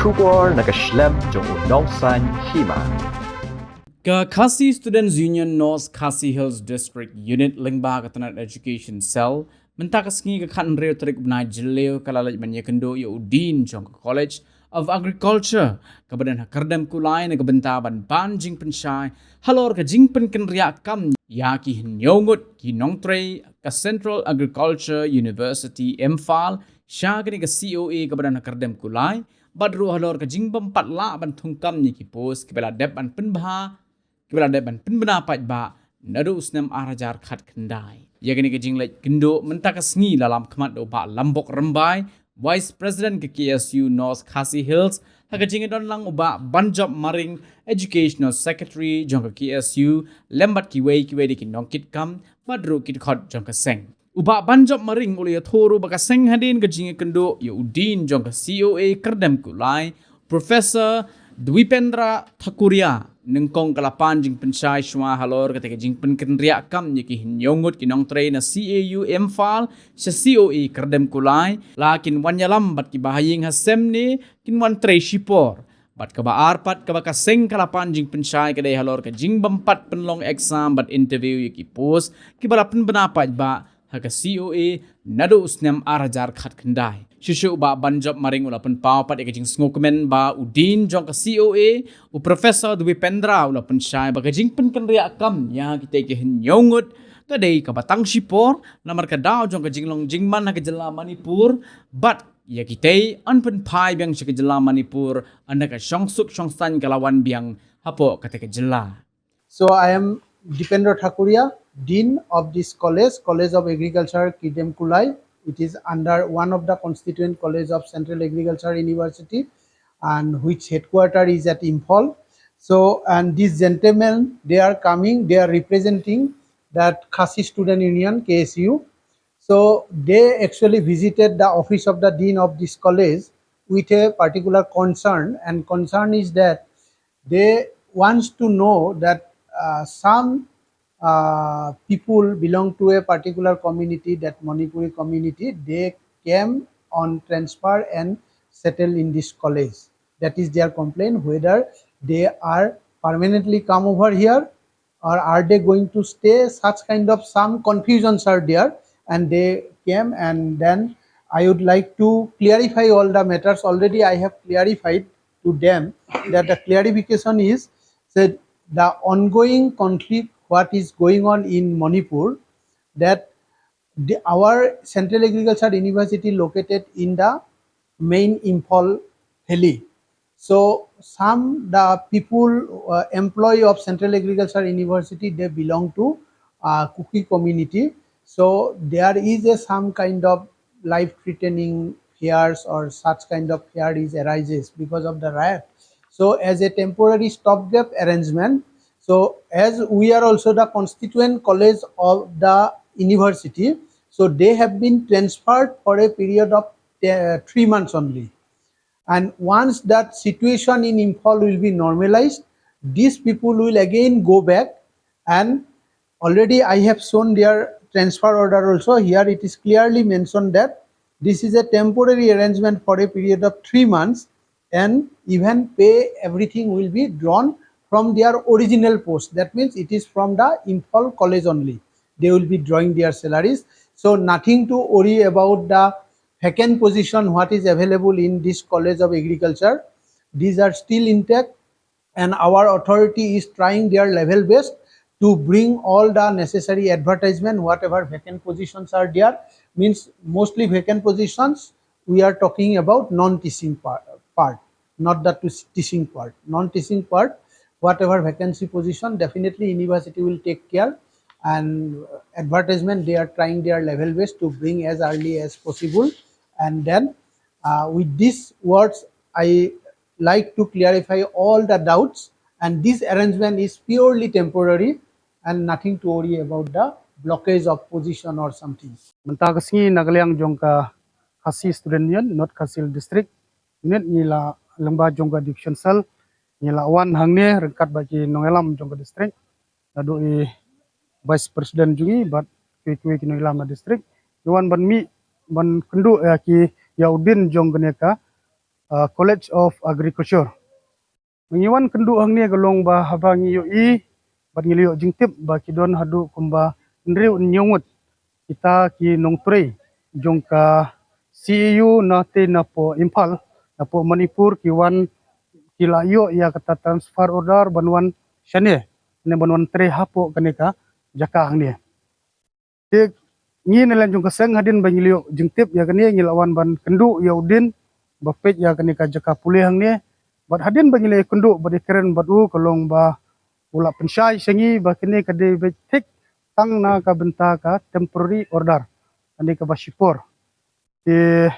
Shubor nakaslem jong unongsan Hima. Ka Khasi Students Union North Khasi Hills District Unit Lingba Katanat Education Cell mentakasngi ka khan reo tarik benai jeleo kalalaj Kynduh ya udin jong College of Agriculture kabadan Kyrdem Kulai na kabentaban ban Jingpynkynriah Halor ka Jingpynkynriah kam ya ki hinyongot ki nongtre ka Central Agriculture University Imphal syagani ka COA kabadan Kyrdem Kulai badru Halor ka Jingpynkynriah la ban Jingthungkam ni ki post kibela dep an penbha kibela dep an penbena pat ba nadu usnam arajar khat kendai ya gani ke jinglek Kynduh mentakasngi dalam khmat do ba lambok rembai Vice President ke KSU North Khasi Hills haga jingedon lang uba banjob maring Educational Secretary jong ke KSU lembat kiwei di Nkhd badru kit khot jong ke seng uba banjob maring uli thoru baka seng hadin ke jinge Kynduh ya udin jong ke COA Kyrdem Kulai Professor Jingpynkynriah nengkong kalapan Jingpynkynriah shwa Halor ketika Jingpynkynriah kam yaki hinyongut kinong tray na CAU Imphal sa COE Kyrdem Kulai lakin wanyalam bat kibahaying hasem ni kinwan tray shipor bat kabaar pat kabaka seng kalapan Jingpynkynriah kadai Halor ka Jingbampat penlong exam bat interview yaki post kibalapan benapat ba haga COA nado usnam arajar khat kendai Shushu ba banjob maring ulapan pawapat ikajing sngokumen ba udin jong ka COA u Professor Jingpynkynriah ulapan syai ba Jingpynkynriah kam ya kita ke hinyongut kadai ka batang sipor namar ka daw jong ka jinglong jingman na ka jela Manipur but ya kita anpen pai biang ka jela Manipur anda ka syongsuk syongsan kalawan biang hapo kata ka jela. So I am Jingpynkynriah, Dean of this college of Agriculture Kyrdem Kulai. It is under one of the constituent college of Central Agriculture University and which headquarter is at Imphal. So, and these gentlemen, they are coming, they are representing that Khasi Student Union, KSU. So, they actually visited the office of the Dean of this college with a particular concern, and concern is that they wants to know that some people belong to a particular community, that Manipuri community, they came on transfer and settle in this college. That is their complaint, whether they are permanently come over here or are they going to stay. Such kind of some confusions are there, and they came, and then I would like to clarify all the matters. Already I have clarified to them that the clarification is that the ongoing conflict what is going on in Manipur, that our Central Agriculture University located in the main Imphal Valley. So some the people employee of Central Agriculture University, they belong to Kuki community. So there is some kind of life-threatening fears or such kind of fear is arises because of the riot. So as a temporary stopgap arrangement, so as we are also the constituent college of the university, so they have been transferred for a period of 3 months only. And once that situation in Imphal will be normalized, these people will again go back, and already I have shown their transfer order also. Here it is clearly mentioned that this is a temporary arrangement for a period of 3 months, and even pay everything will be drawn from their original post. That means it is from the Imphal college only. They will be drawing their salaries. So nothing to worry about the vacant position what is available in this college of agriculture. These are still intact, and our authority is trying their level best to bring all the necessary advertisement, whatever vacant positions are there. Means mostly vacant positions, we are talking about non-teaching part, not the teaching part. Non-teaching part, whatever vacancy position, definitely university will take care, and advertisement they are trying their level best to bring as early as possible. And then with these words, I like to clarify all the doubts, and this arrangement is purely temporary and nothing to worry about the blockage of position or something. Mentakasngi nagaliang jongka Khasi Student Union North Khasi District unit nila lemba jongka division cell nila wan hangne rengkat bagi nongelam jongka district nadu Vice President jungi bat kue kinoilam na district Yuan ban mi ban Kynduh ya ki yaudin jong geneka College of Agriculture. Mengiwan Kynduh hang ni golong ba haba ngiyo bat ngiliyo jingtip ba kidon hadu kumba nriu nyongut kita ki nongtre jongka CEU na te na po Impal na po Manipur ki wan kilayo ya kata transfer order banwan syane ne banwan tre hapo kaneka jaka hang ni. Te ngi nelan jongka seng hadin ba ngiliyo jingtip ya kani ngilawan ban Kynduh ya udin bapet ya kaneka jaka pulih hang ni. Bat hadin ba ngiliyo Kynduh ba dikeren batu kolong ba ula pensyai sengi ba kini kade betik tang na ka benta ka temporary order ane ka basipor ti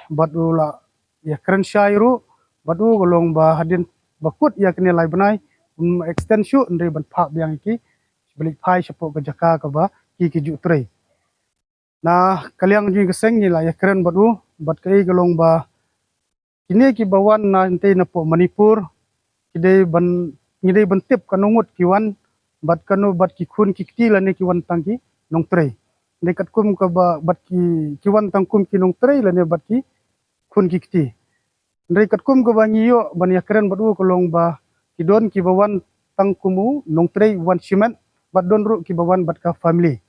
batu ula ya keren syai ru batu golong ba hadin bakut ya kini lai benai extension ndri ban phak biang ki balik phai sapo ka jaka ka ba ki ju tre na kaliang ji keseng ni la ya keren batu bat kai golong ba kini ki bawan na ente na po Manipur kide ban ngidei bentip kanungut kiwan bat kanu bat ki khun ki kti lane kiwan tangki nong tre dekat kum ka ba bat ki kiwan tangkum ki nong tre lane bat ki khun ki kti dekat kum ka ba ngiyo ban ya keren batu kolong ba kidon ki bawan tangkumu nong tre wan simen bat don ru ki bawan bat ka family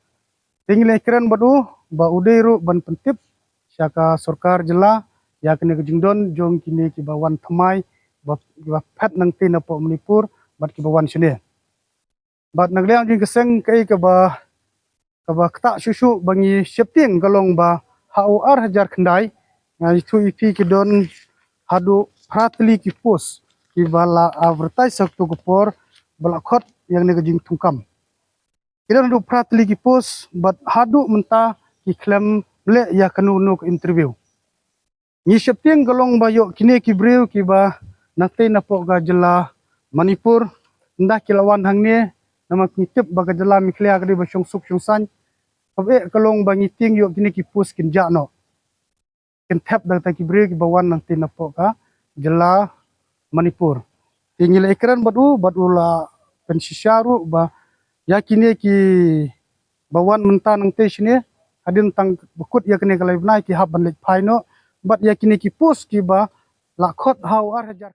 tingle keren batu ba udei ru ban pentip syaka sarkar jela ya kene jingdon jong kini ki bawan thamai ba phat nang te na po Manipur bat ki bawan sine bat nagliang jing keseng kai ka ba kta susu bangi septing galong ba HOR hajar khandai ngai thu ipi ki don hadu pratli ki pos ki bala advertise saktu kupor bala khot yang ne Jingthungkam kidon hadu pratli ki pos bat hadu menta ki klem le ya kanu no interview ni septing galong ba yo kini ki breu ki ba nakte na po ga jela Manipur nda kilawan hang ni nama kitip baga jela miklia kadi ba suk san abe kalong ba ngiting yo kini ki pus kin ja no kin tap da ta ki bre ki bawan nang tin po ka jela Manipur tingil ekran badu la pensisyaru ba ya kini ki bawan menta nang te sini adin tang bekut ya kini kalai bnai ki hab ban lek phai no bat ya kini ki pus ki ba la khot HOR hajar